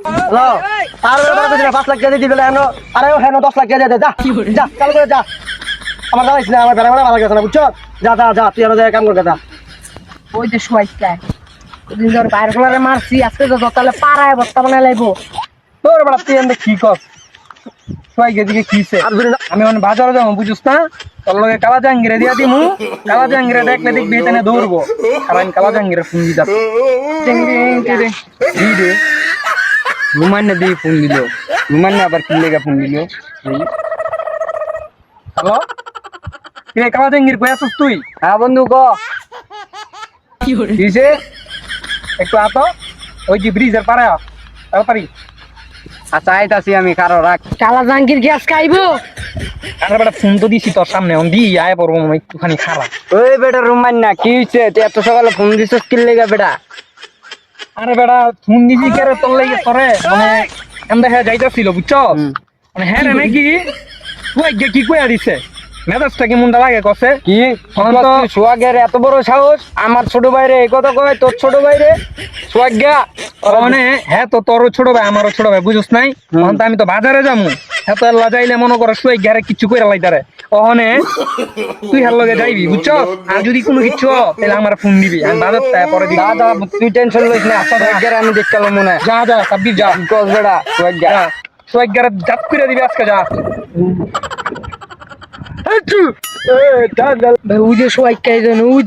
Hello আর 5 লাখ টাকা দিবি না আরে ও হেন 10 লাখ টাকা দিয়ে দে যা যা চালু করে যা আমার দাঁড়াইছ না আমার বেড়া বেড়া ভালো গেছে না বুঝছো যা যা যা তুই আর কাম কর যা ওই যে শোয়াইকা ওদিন ধর বাইরে গুলারে মারছি আজকে তো তাহলে পাড়ায় বস্তা বানাই লাইবো। তোর বেড়া তুই এমনি কি কস সবাই গেদিকে কিছে আর ধরে না আমি মানে বাজারে যাবো বুঝুস না তোর লগে কালা জাহাঙ্গীরে দিয়া দিমু কালা জাহাঙ্গীরে দেখলে দেখবি এখানে দৌড়বো কারণ কালা জাহাঙ্গীরে ফোন দিতাছে দি রুমান্না দিয়ে ফোন দিল রুমান্না আবার কি লেগে ফোন দিল হ্যালো কিরে কালা জাহাঙ্গীর কই আছিস তুই? হ্যাঁ বন্ধু ক কিছে একটু আতো ওই যে ব্রিজের পারে তাড়াতাড়ি আচ্ছা আইতাছি আমি কারো রাখ কালা জাহাঙ্গীর গ্যাস খাইবো। আরে বেটা ফোন তো দিছি তোর সামনে অন দি আয় পড়বো একটুখানি খারাপ ওই বেটা রুমান্না কি হইছে তুই এত সকালে ফোন দিছিস কি লাগা বেটা আরে বেটা ফোন দিছি কে রে তোর লাগে তোরে মানে এমদা হ্যাঁ যাইতাছিল বুঝছো মানে হ্যাঁ রে নাকি তুই কি কইয়া দিছে মেজাজটা কেমনটা লাগে কসে কি সোয়াগের এত বড় সাহস আমার ছোট ভাইরে এই কথা কয় তোর ছোট ভাইরে সোয়াগা মানে হ্যাঁ তো তোরও ছোট ভাই আমারও ছোট ভাই বুঝছ নাই তখন তো আমি তো বাজারে যামু হ্যাঁ তো এল্লা যাইলে মনে করো শুয়ে গেরে কিছু করে লাইতারে ওখানে তুই হার লগে যাইবি বুঝছো আর যদি কোনো কিছু হয়, তাহলে আমার ফোন দিবি আমি বাজার পরে দিবি দাদা তুই টেনশন লইস না সোয়াগের আমি দেখলাম মনে হয় যা যা সাব্বির যা কস বেটা সোয়াগা শুয়ে গেরে জাত করে দিবি আজকে যা ভাই ওই যে শোয়াইকা এই জন্য ওই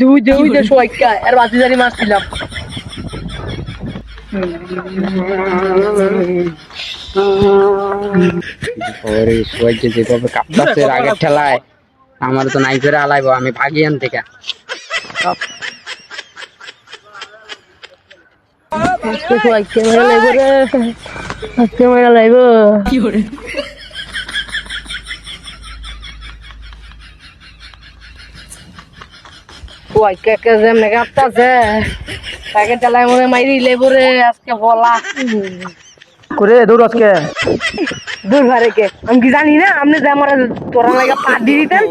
যে শোয়াইকা আর বাতি জারি মারছিলাম। ওরে সোয়াগে যেভাবে কাঁপতাছে আগের ঠেলায় আমার তো নাই করে আলাইবো আমি ভাগি আন থেকে আজকে শোয়াইকা মেরা লাইবো রে আজকে মেরা লাইবো কি করে শোয়াইকা কে যেমনে কাঁপতাছে তাকে চালাই মনে মাইরি লাইবো রে আজকে বলা করে দৌড় আজকে দূর ভারে কে আমি কি জানি না আপনি যে আমার তোরা লাগা পা দিয়ে দিতেন